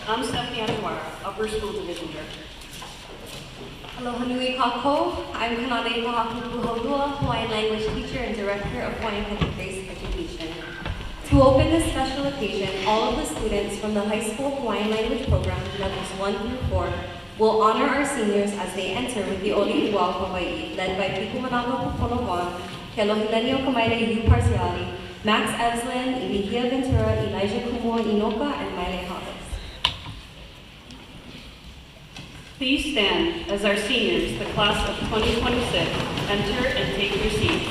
I'm Stephanie Adewar, Upper School Division Director. Aloha nui kākou. I'm Kanade Pahakupuhaulua, Hawaiian Language Teacher and Director of Hawaiian Catholic Grace Education. To open this special occasion, all of the students from the high school Hawaiian language program, levels 1 through 4, will honor our seniors as they enter with the Oli Ua Hawaii, led by Pikumanaka Puponowan, Kelohileni Kamaile U Parciali, Max Eslin, Ilihia Ventura, Elijah Kumo Inoka, and Maile Havas. Please stand as our seniors, the class of 2026, enter and take your seats.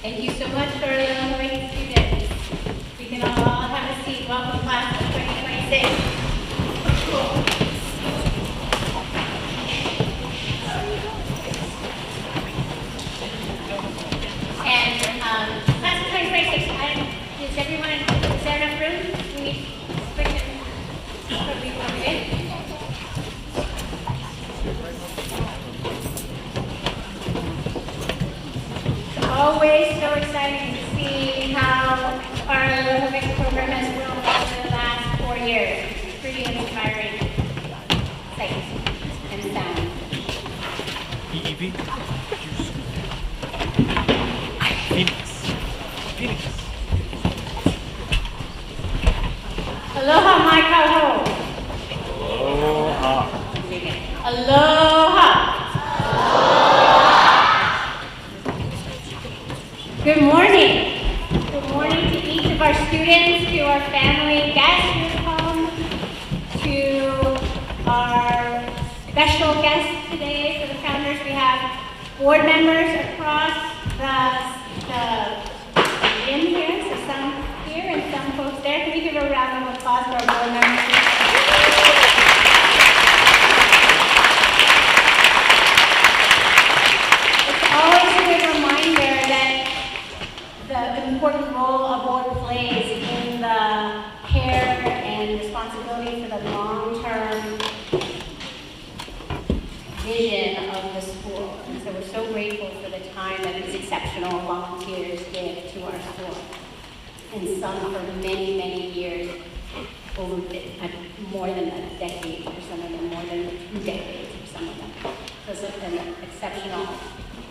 Thank you so much for the Hawaii students. We can all have a seat. Welcome class of 2026. And class of 2026, is there enough room? We need quick and people coming in. Always so exciting to see how our Hawaii program has grown over the last 4 years. It's pretty inspiring sight and sound. EEV. Phoenix. Aloha, my kaho. Aloha. Aloha. Good morning. Good morning to each of our students, to our family guests who have come, to our special guests today for the founders. We have board members across the gym here, so some here and some folks there. Can we give a round of applause for our board members? It's always a good reminder that the important role a board plays in the care and responsibility for the long-term vision of the school. And so we're so grateful for the time that these exceptional volunteers give to our school. And some for many, many years, over more than a decade for some of them, more than 2 decades for some of them. Those have been exceptional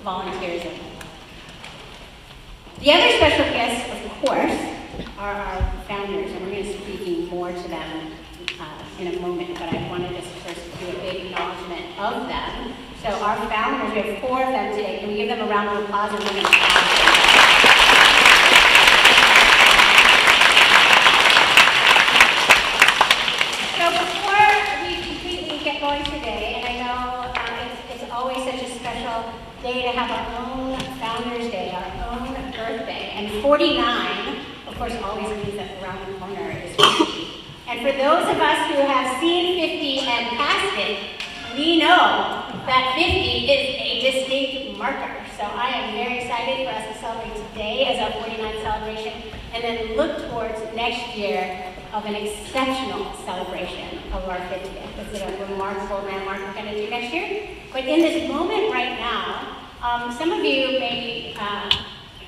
volunteers. The other special guests, of course, are our founders, and we're going to be speaking more to them in a moment, but I want to just first do a big acknowledgement of them. So our founders, we have 4 of them today. Can we give them a round of applause? And we're going to So before we completely get going today, and I know it's always such a special day to have our own Founders Day, our own birthday, and 49, of course, always means that around the corner is 50. for those of us who have seen 50 and passed it, we know that 50 is a distinct marker. So I am very excited for us to celebrate today as our 49th celebration, and then look towards next year of an exceptional celebration of our 50th. Is it a remarkable landmark we're going to do next year? But in this moment right now, some of you may know,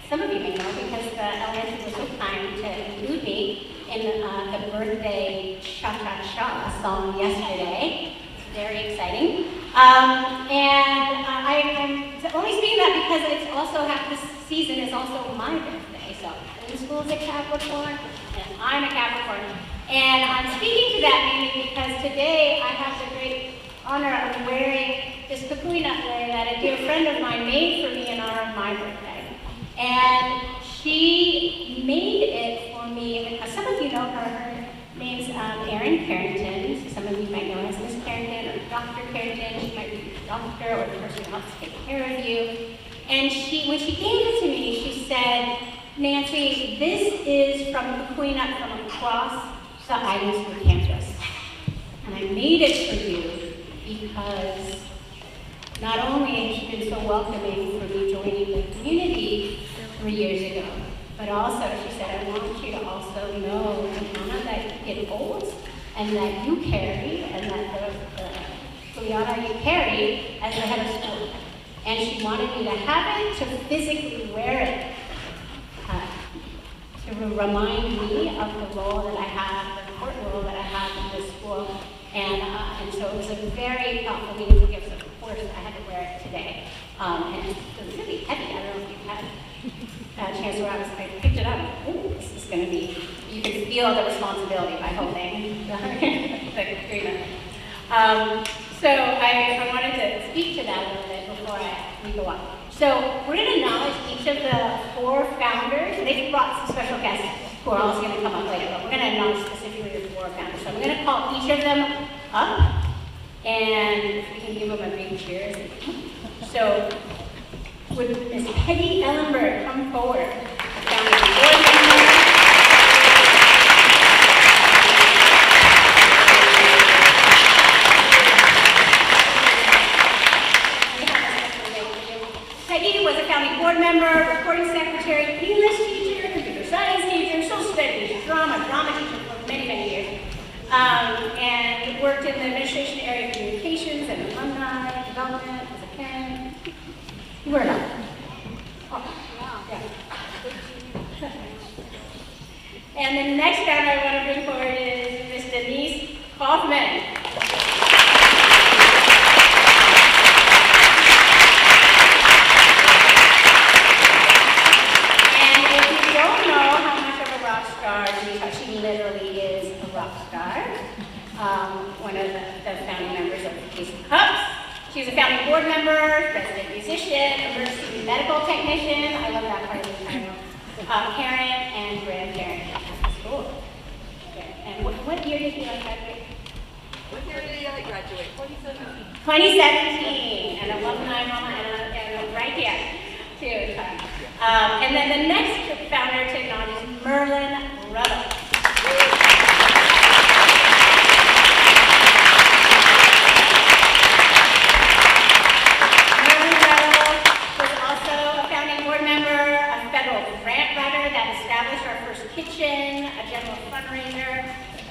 because the elementary was so kind to include me in the birthday cha-cha-cha song yesterday. It's very exciting. And I'm only speaking that because it's also this season is also my birthday. So in school is a Capricorn, and I'm a Capricorn. And I'm speaking to that mainly because today I have the great honor of wearing this kukui nutware that a dear friend of mine made for me in honor of my birthday. And she made it for me. Some of you know her. Her name's Erin Carrington. Some of you might know her as Miss Carrington or Dr. Carrington. She might be the doctor or the person who helps take care of you. And when she gave it to me, she said, Nancy, this is from kukui nut from across the Idensburg campus. And I made it for you because not only has she been so welcoming for me joining the community 3 years ago, but also she said, I want you to also know, Hannah, that it holds and that you carry, and that the Kuleana you carry as the head of school. And she wanted me to have it, to physically wear it, to remind me of the role that I have, the important role that I have in this school. And so it was a very thoughtful, meaningful gift. So of course I had to wear it today. And it was really heavy. I don't know if you've had a chance to wear it. I picked it up. Oh, this is going to be, you can feel the responsibility by holding the agreement. So I wanted to speak to that a little bit before we go on. So we're going to acknowledge each of the 4 founders. They've brought some special guests who are also going to come up later, but we're going to acknowledge specifically the 4 founders. So I'm going to call each of them up, and if we can give them a big cheers. So would Miss Peggy Ellenberg come forward? Founder of the board member. Peggy was a founding board member, recording secretary, English teacher, computer science teacher, social studies, drama teacher for many, many years. And worked in the administration area of communications and alumni development as a parent. You were not. Oh, yeah. And the next founder I want to bring forward is Ms. Denise Kaufman. She literally is a rock star. One of the founding members of the Ace of Cups. She's a founding board member, resident musician, emergency medical technician. I love that part of the title. Parent and grandparent at the school. And what year did you graduate? What year did I graduate? 2017. 2017. An alumni mama and right here too. And then the next founder to acknowledge is Merlin Ruttle. Merlin Ruttle was also a founding board member, a federal grant writer that established our first kitchen, a general fundraiser.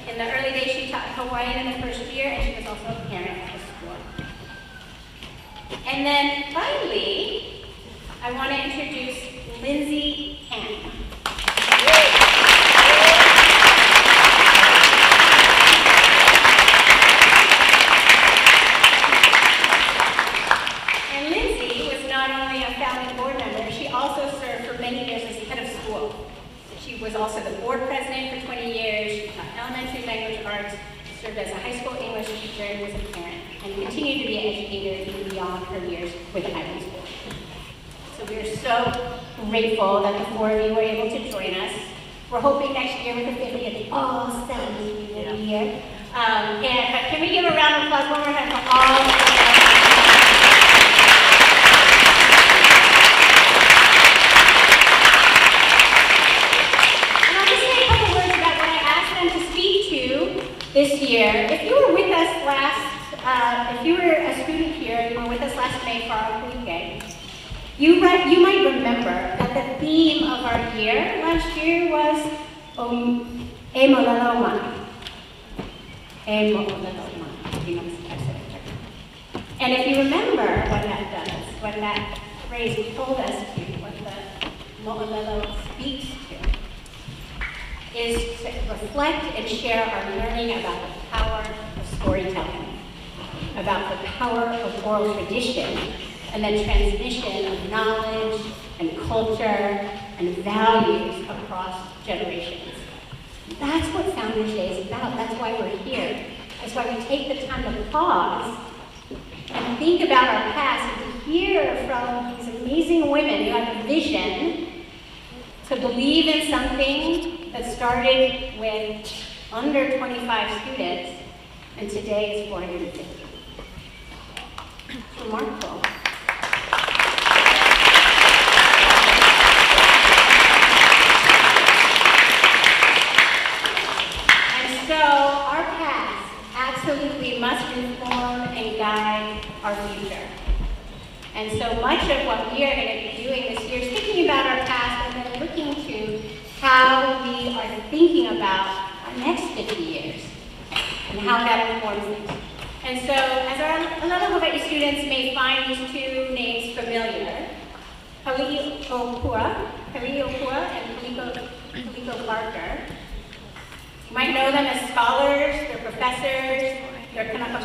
In the early days, she taught Hawaiian in the first year, and she was also a parent at the school. And then finally, I want to introduce Lindsay Hanna. And Lindsay was not only a founding board member, she also served for many years as head of school. She was also the board president for 20 years. She taught elementary language arts, served as a high school English teacher, and was a parent, and continued to be an educator even beyond her years with Island School. So we are so grateful that the 4 of you were able to join us. We're hoping next year with the 50th, all 70 will be here. And can we give a round of applause one more time for all of you? And I'll just say a couple words about what I asked them to speak to this year. If you were with us if you were a student here, you were with us last May for our weekend, you might remember that the theme of our year last year was E Malala Mai. E Malala Mai. And if you remember what that does, what that phrase told us to, what the Mo'olelo speaks to, is to reflect and share our learning about the power of storytelling, about the power of oral tradition, and the transmission of knowledge and culture and values across generations. That's what Founders Day is about. That's why we're here. That's why we take the time to pause and think about our past and to hear from these amazing women who have a vision to believe in something that started with under 25 students and today is 450. It's remarkable. And so our past absolutely must inform and guide our future. And so much of what we are going to be doing this year is thinking about our past and then looking to how we are thinking about our next 50 years and how that informs things. And so, as our Alana Hawaii students may find these two names familiar, Hali'i Opua and Kaliko Parker. You might know them as scholars, they're professors, they're kanaka.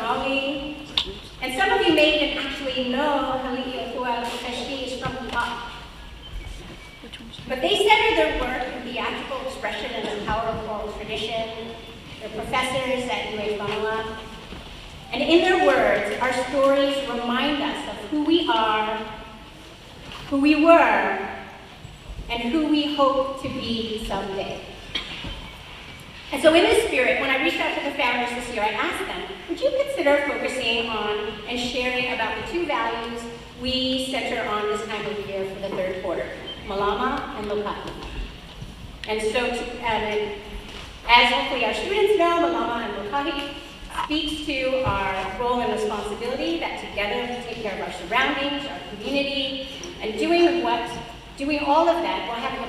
And some of you may even actually know Hali'i Opua because she is from Hawaii. But they center their work in theatrical expression and the power of oral tradition. They're professors at UA Whanua. And in their words, our stories remind us of who we are, who we were, and who we hope to be someday. And so in this spirit, when I reached out to the founders this year, I asked them, would you consider focusing on and sharing about the two values we center on this time of year for the third quarter, Malama and Lokahi. And so, as hopefully our students know, Malama and Lokahi speaks to our role and responsibility that together we take care of our surroundings, our community, and doing all of that while having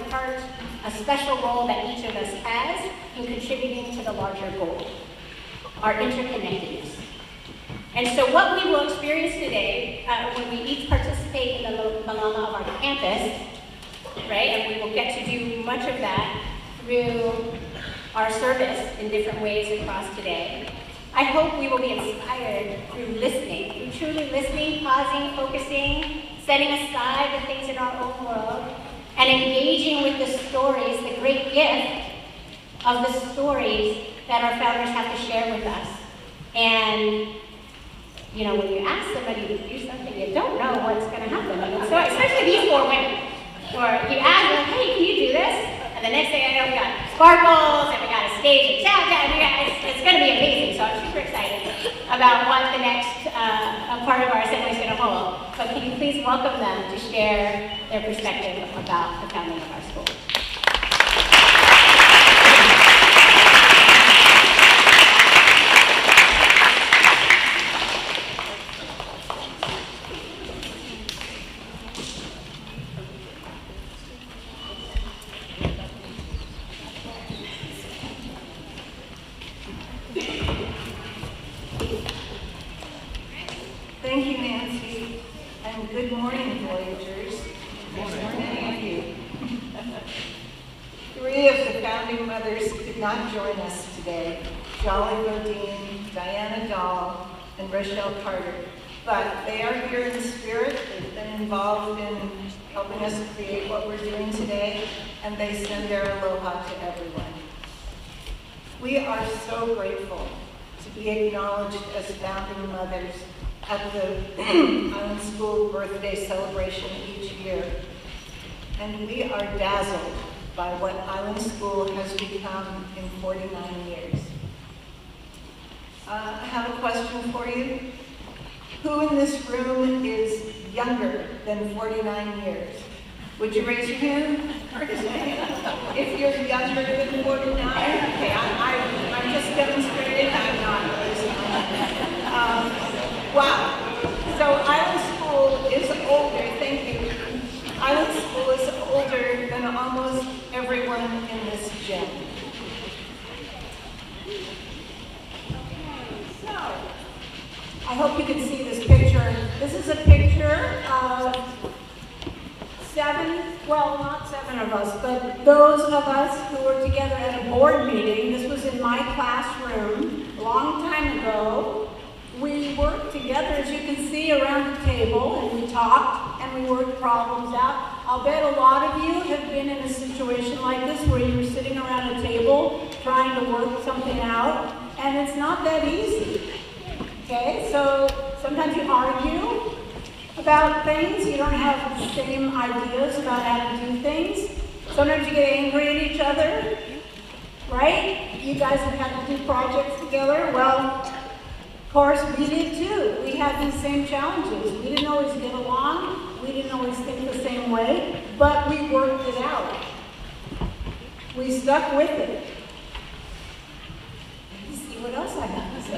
a special role that each of us has in contributing to the larger goal, our interconnectedness. And so what we will experience today, when we each participate in the Malama of our campus, right, and we will get to do much of that through our service in different ways across today. I hope we will be inspired through listening, through truly listening, pausing, focusing, setting aside the things in our own world, and engaging with the stories, the great gift of the stories that our founders have to share with us. And, you know, when you ask somebody to do something, you don't know what's going to happen. So especially these four women, where you ask them, hey, can you do this? And the next thing I know, we got sparkles, and we got a stage, and it's going to be amazing. So I'm super excited about what the next part of our assembly is going to hold. But can you please welcome them to share their perspective about the founding of our school? Thank you, Nancy, and good morning, Voyagers. Good morning. Thank you. Three of the founding mothers could not join us today, Jolly Bodine, Diana Dahl, and Rochelle Carter, but they are here in spirit. They've been involved in helping us create what we're doing today, and they send their aloha to everyone. We are so grateful to be acknowledged as founding mothers at the Island School birthday celebration each year. And we are dazzled by what Island School has become in 49 years. I have a question for you. Who in this room is younger than 49 years? Would you raise your hand? If you're younger than 49, okay, I'm just demonstrating. I hope you can see this picture. This is a picture of not seven of us, but those of us who were together at a board meeting. This was in my classroom a long time ago. We worked together, as you can see, around the table, and we talked and we worked problems out. I'll bet a lot of you have been in a situation like this where you were sitting around a table trying to work something out, and it's not that easy. Okay, so sometimes you argue about things. You don't have the same ideas about how to do things. Sometimes you get angry at each other, right? You guys have had to do projects together. Well, of course, we did too. We had these same challenges. We didn't always get along. We didn't always think the same way, but we worked it out. We stuck with it. Let's see what else I have to say.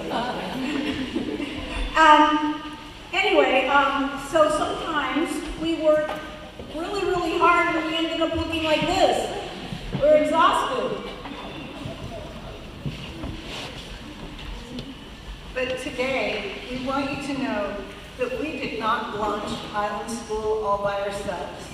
Anyway, so sometimes we work really, really hard and we ended up looking like this. We're exhausted. But today, we want you to know that we did not launch Island School all by ourselves.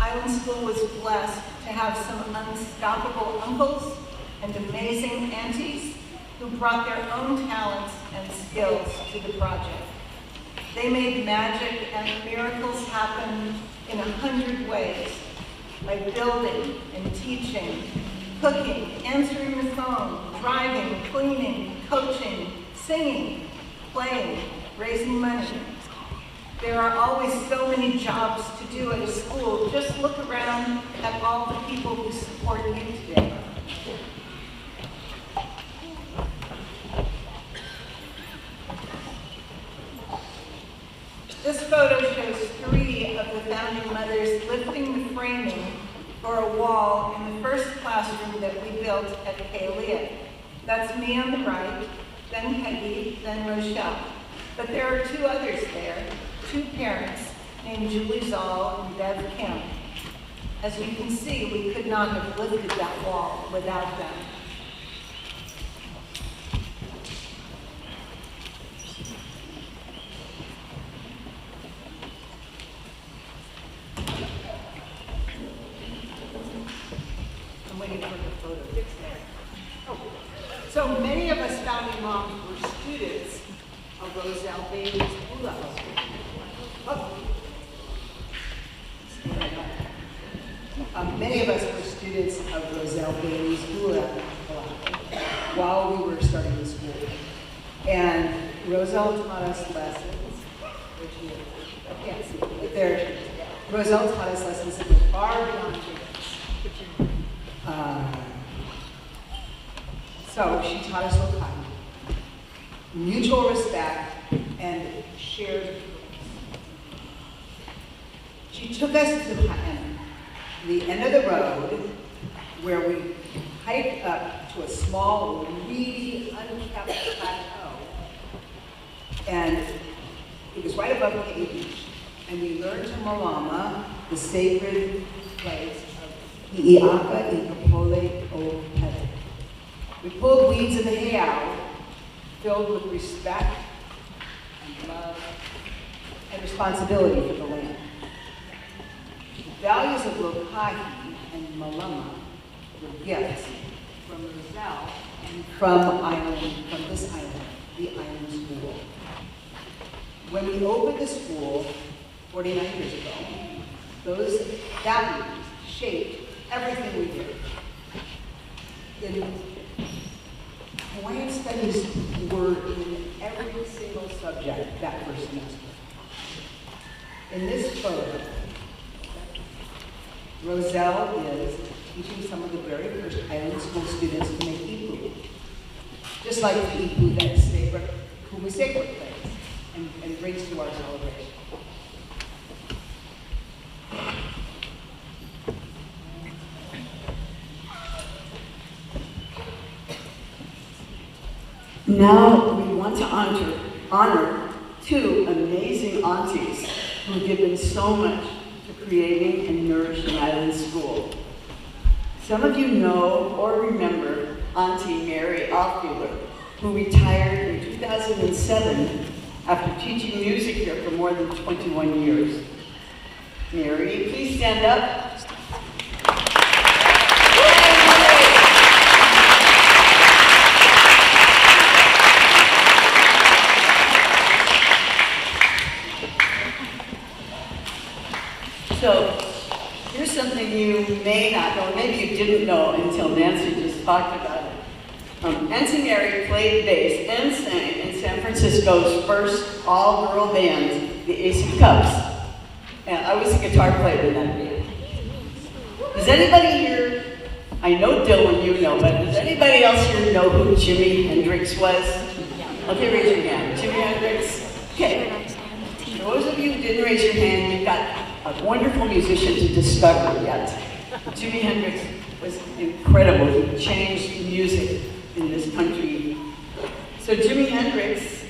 Island School was blessed to have some unstoppable uncles and amazing aunties who brought their own talents and skills to the project. They made magic and miracles happen in 100 ways, by building and teaching, cooking, answering the phone, driving, cleaning, coaching, singing, playing, raising money. There are always so many jobs to do at a school. Just look around at all the people who support you today. This photo shows 3 of the founding mothers lifting the framing for a wall in the first classroom that we built at Kalia. That's me on the right, then Peggy, then Rochelle. But there are 2 others there, 2 parents named Julie Zoll and Bev Kemp. As you can see, we could not have lifted that wall without them. So many of us founding moms were students of Roselle Bailey's Hula House. Many of us were students of Roselle Bailey's Hula while we were starting the school. And Roselle taught us lessons. I can't see it, but there she is. Roselle taught us lessons that were far beyond so she taught us Wakanda, mutual respect, and shared purpose. She took us to the end of the road where we hiked up to a small, really unkept plateau. And it was right above Kay Beach. And we learned to Malama, the sacred place of I'iaka i Kapole o Pele. We pulled weeds in the heiau, filled with respect and love and responsibility for the land. The values of Lokahi and Malama were gifts from Roselle and from this island, the Island School. When we opened the school 49 years ago, those values shaped everything we did. In Hawaiian studies were in every single subject that first semester. In this photo, Roselle is teaching some of the very first Island School students to make ipu. Just like the ipu that Kumu Sacred plays and brings to our celebration. Now we want to honor 2 amazing aunties who have given so much to creating and nourishing Island School. Some of you know or remember Auntie Mary Offmuller, who retired in 2000 2007 after teaching music here for more than 21 years. Mary, please stand up. So, here's something you may not know, maybe you didn't know until Nancy just talked about it. Auntie Mary played bass and sang in San Francisco's first all-girl band, the AC Cubs. And I was a guitar player in that band. Does anybody here, I know Dylan, you know, but does anybody else here know who Jimi Hendrix was? Okay, raise your hand. Jimi Hendrix? Okay. For those of you who didn't raise your hand, you've got a wonderful musician to discover yet. Jimi Hendrix was incredible. He changed music in this country. So Jimi Hendrix,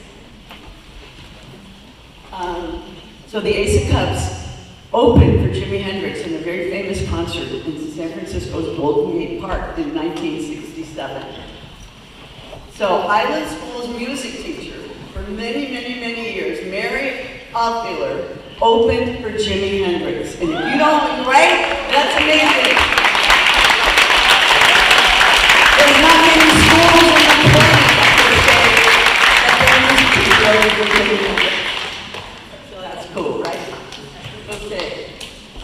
so the Ace of Cups opened for Jimi Hendrix in a very famous concert in San Francisco's Golden Gate Park in 1967. So Island School's music teacher for many, many, many years, Mary Alfiler, opened for Jimi Hendrix. And if you don't, right? That's amazing. There's not many schools in the planet that say that their music teacher opened for Jimi Hendrix. So that's cool, right? Okay.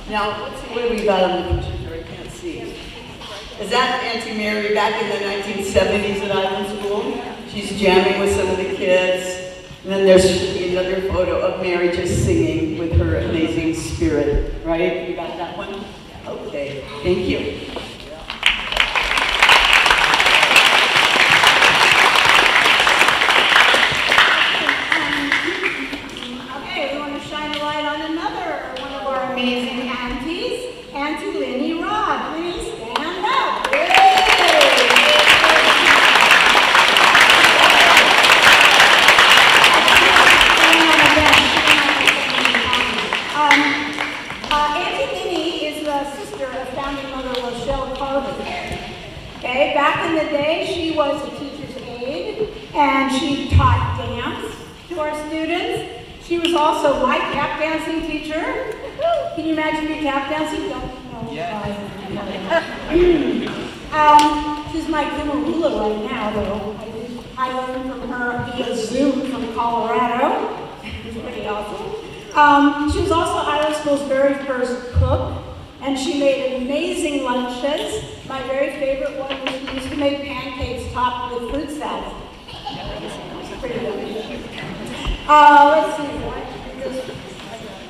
Now, let's see, what do we got on the computer? I can't see. Is that Auntie Mary back in the 1970s at Island School? She's jamming with some of the kids. And then there should be another photo of Mary just singing with her amazing spirit, right? You got that one? Okay, thank you. Okay, we want to shine a light on another one of our amazing aunties, Auntie Lenny Rod. Please stand up. Yay! Auntie Lenny is the sister of founding mother Rochelle Carter. Okay, back in the day, she was a teacher's aide, and she taught dance to our students. She was also my tap dancing teacher. Can you imagine me tap dancing? Don't know. Yeah. She's my guru hula right now, though. I learned from her via Zoom from Colorado. It's pretty awesome. She was also Island School's very first cook, and she made amazing lunches. My very favorite one was she used to make pancakes topped with fruit salad. It's pretty good. Let's see.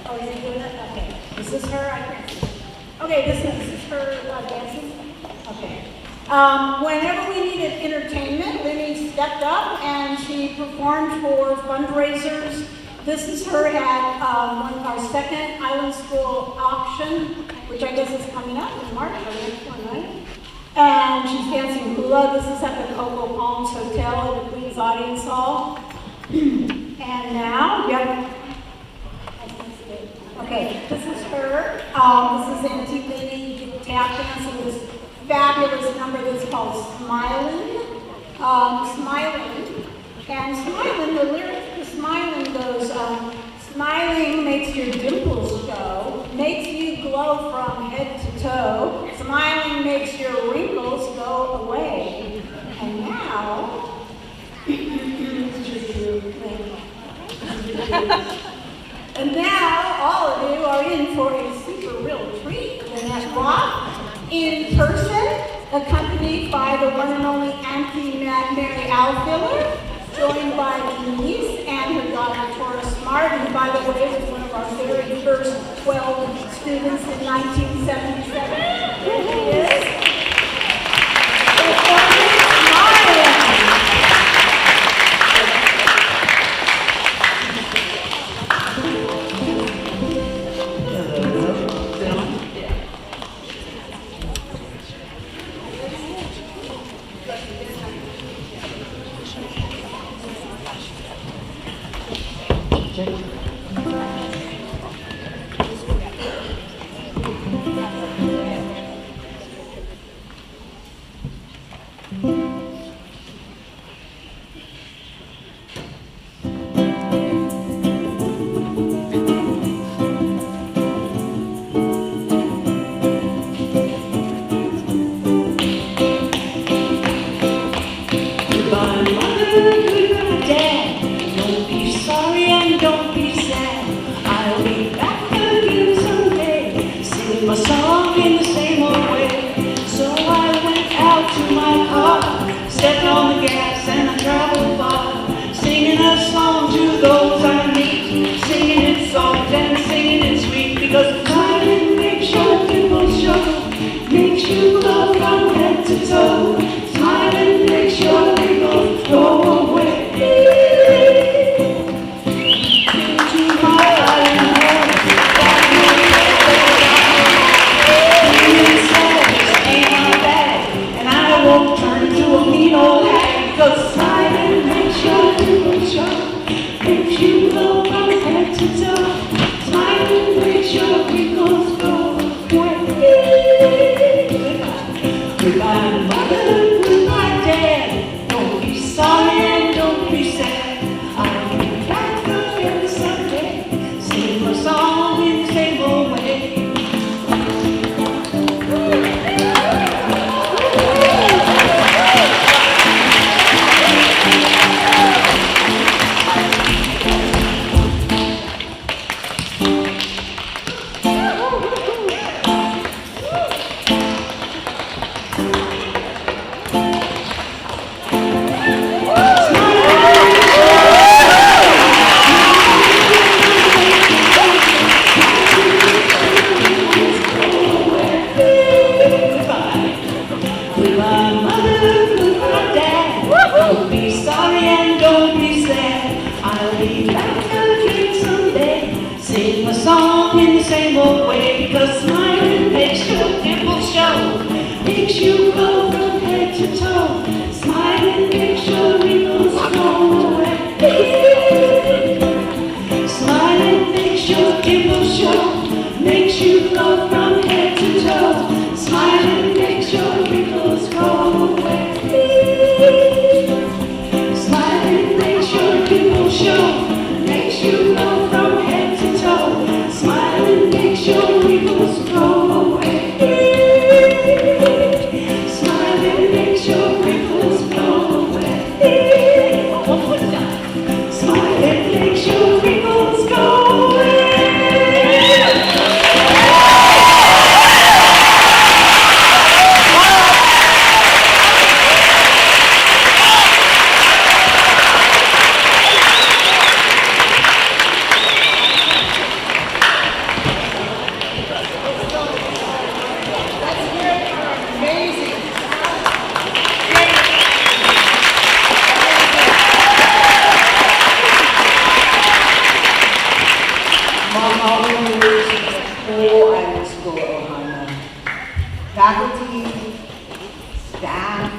Oh, you're doing it? Okay. Is this her? I can't see. Okay, this is her dancing? Okay. Whenever we needed entertainment, Lenny stepped up and she performed for fundraisers. This is her at our second Island School auction, which I guess is coming up in March or next one, right? And she's dancing hula. This is at the Coco Palms Hotel in the Queen's Audience Hall. And now, yep. Okay, this is her. This is Auntie Lenny tap dancing this fabulous number that's called Smiling. Smiling. And Smiling, the lyrics to Smiling goes, smiling makes your dimples show, makes you glow from head to toe. Smiling makes your wrinkles go away. And now, and now all of you are in for a super real treat. Lynette Roth in person, accompanied by the one and only Auntie Mary Alfiler, joined by Denise and her daughter Tora Smart, and by the way, was one of our very first 12 students in 1977. Here she is. One more time. Smile, it makes your wrinkles go away. Faculty, staff,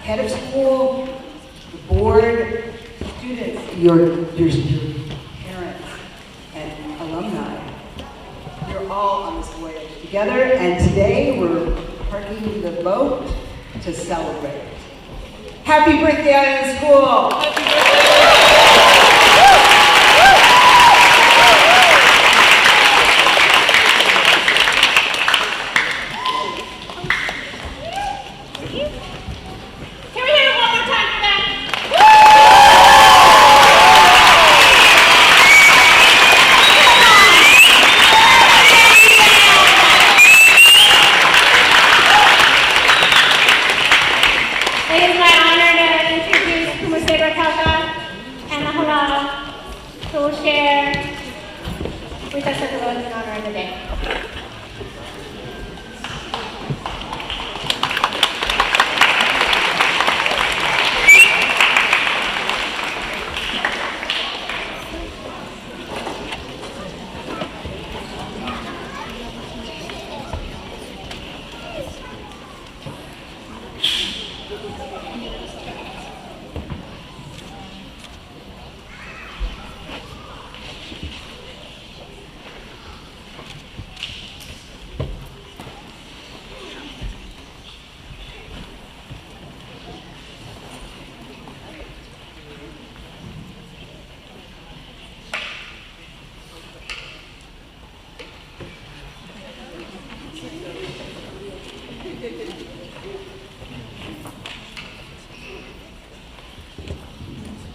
head of school, the board, students, your parents, and alumni. You're all on this voyage together, and today we're parking the boat to celebrate. Happy birthday, Island School! Happy birthday! It is my honor to introduce Kumaseba Kalka and Mahalala, who will share with us at the vote in honor of the day.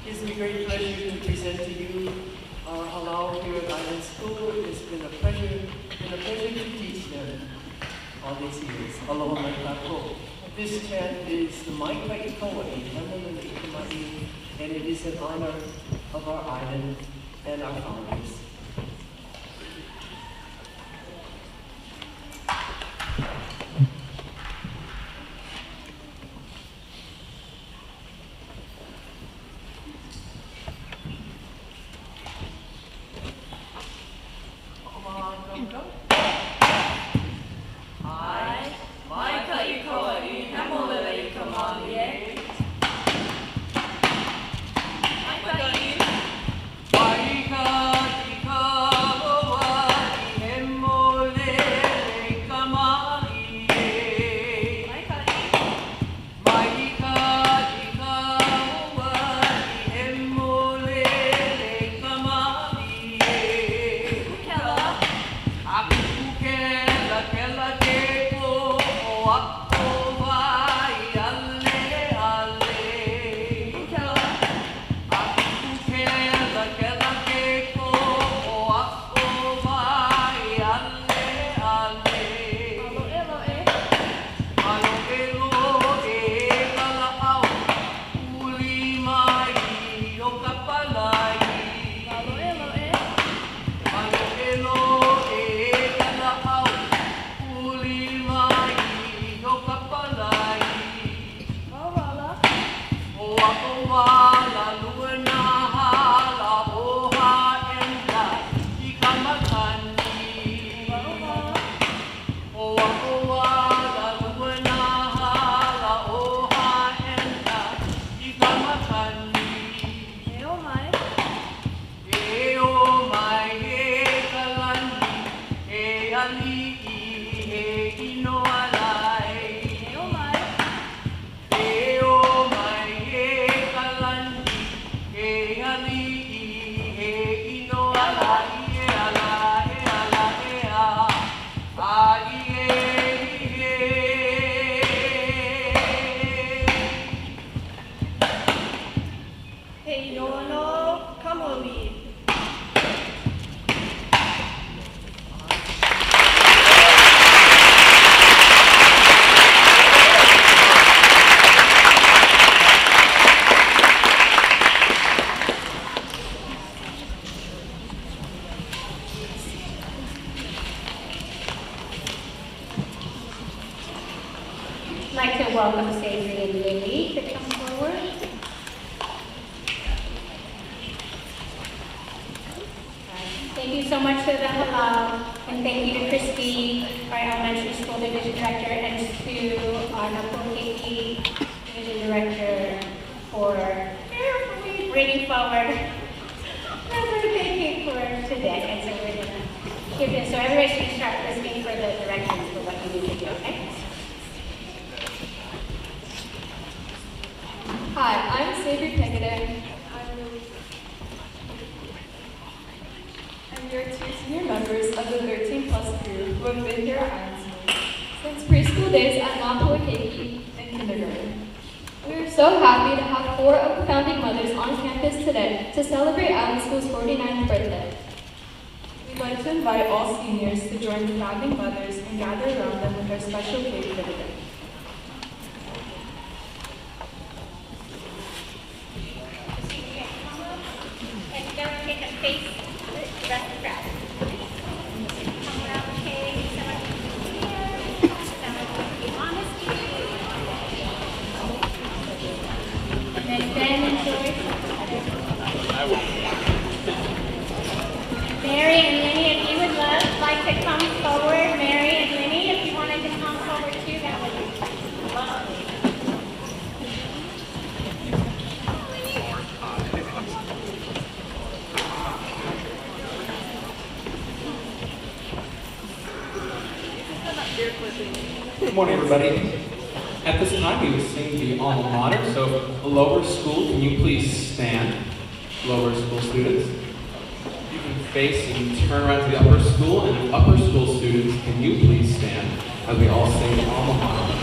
It's a great pleasure to present to you our halal here at Island School. It's been a pleasure to teach them all these years. Aloha mai kākou. This chant is the Maika Ikoa, Hemel Ikamai, and it is in honor of our island and our founders. Inono Kamui. I'd like to welcome Savory and Lily to come forward. Thank you so much to the Halal, and thank you to Christy, our elementary school division director, and to our Napokiki division director for bringing forward our birthday cake for today. And so we're going to give this, so everybody's going to start listening for the directions for what you need to do, okay? Hi, I'm Savory Pegade. I'm your two senior members of the 13 plus crew who have been here at Ironsmith since preschool days at Mount Keiki and kindergarten. We are so happy to have 4 of the founding mothers on campus today to celebrate Island School's 49th birthday. We'd like to invite all seniors to join the founding mothers and gather around them with our special cake for the day. And don't take a face the rest of the crowd. Come around, okay? Someone can be here. Someone can be honesty. And then Ben and George. Mary and Lenny, if you would like to come forward, Mary and Lenny, if you wanted to come forward too, that would be lovely. Good morning, everybody. At this time, we will sing the alma mater. So, lower school, can you please stand? Lower school students. You can face and turn around to the upper school, and upper school students, can you please stand as we all sing the alma mater?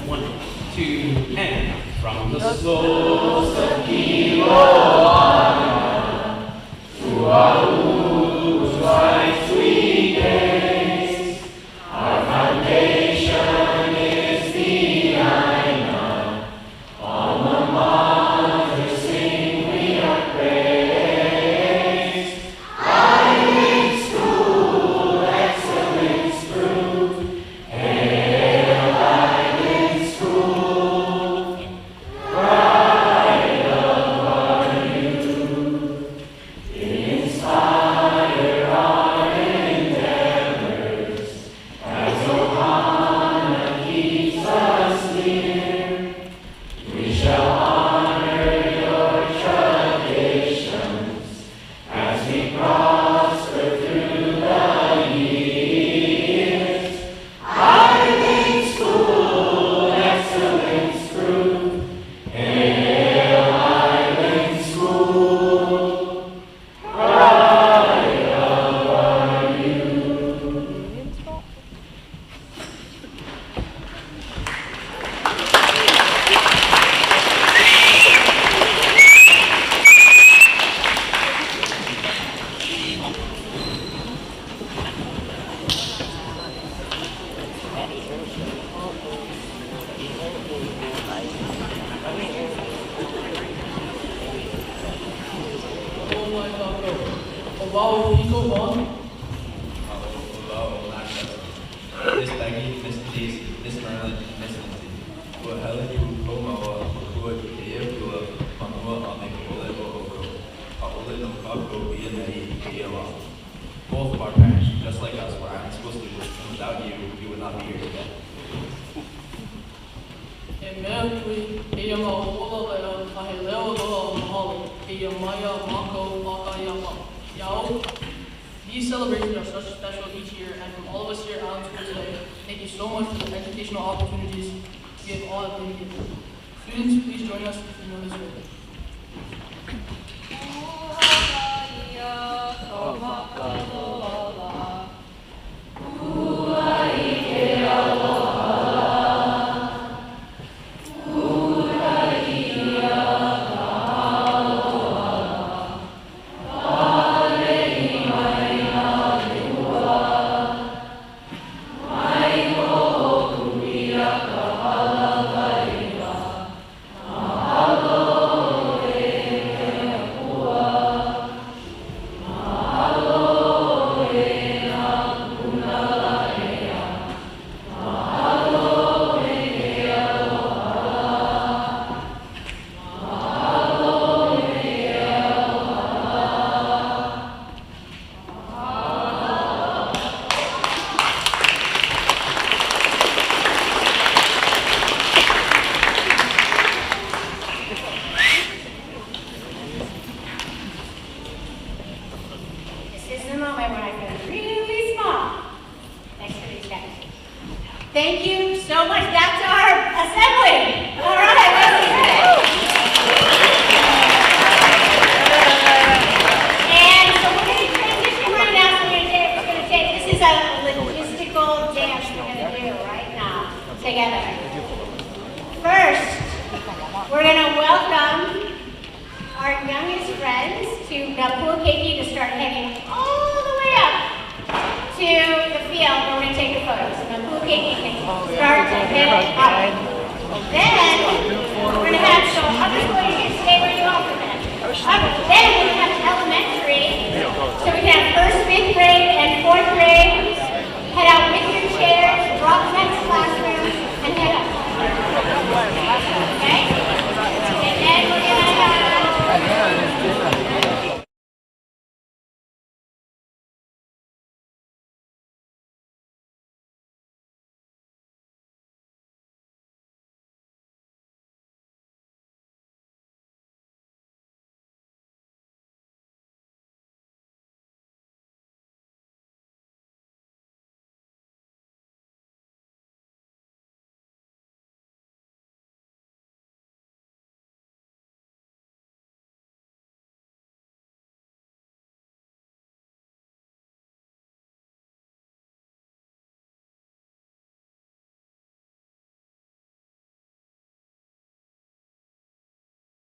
1, 2, and from the source of Kiloana to our whose life sweet days, our foundation is the Aina. Alma mater, sing we our praise. Island school, excellence proved. Hail Island school, pride of our youth. Inspire our endeavors as Ohana keeps us near. We shall honor your traditions as we prosper through the years. Island school, excellence proved. Hail Island school, pride of our youth. Oh my God, wow, Nico Vaughn. Miss Becky, Miss Denise, Miss Marilyn, Miss Lindsay. Well, Helen, you Komawa, Kua, Kea, Kua, Manua, Ame, Ole, Oko, Ole, no Kako, Ianei, Keawa. Both of our parents, just like us, were Island School students, and without you, we would not be here today. E mea tui, e ia maola lea, a he leo loa o mahalo, e ia maia mako waka iama. Yao, these celebrations are such special each year, and from all of us here at Island School today, thank you so much for the educational opportunities we have all been given. Students, please join us if you know this word. Oh, Thank you so much. That's our assembly. All right, let's do it. And so we're going to transition right now. So we're going to take, this is a logistical dance we're going to do right now together. First, we're going to welcome our youngest friends to Napua Keiki to start heading all the way up to the field where we're going to take the photos. So Napua Keiki can start to head up. Then we're going to have, so I'm just going to stay where you are for a minute. Then we're going to have elementary, so we can have first, fifth grade, and fourth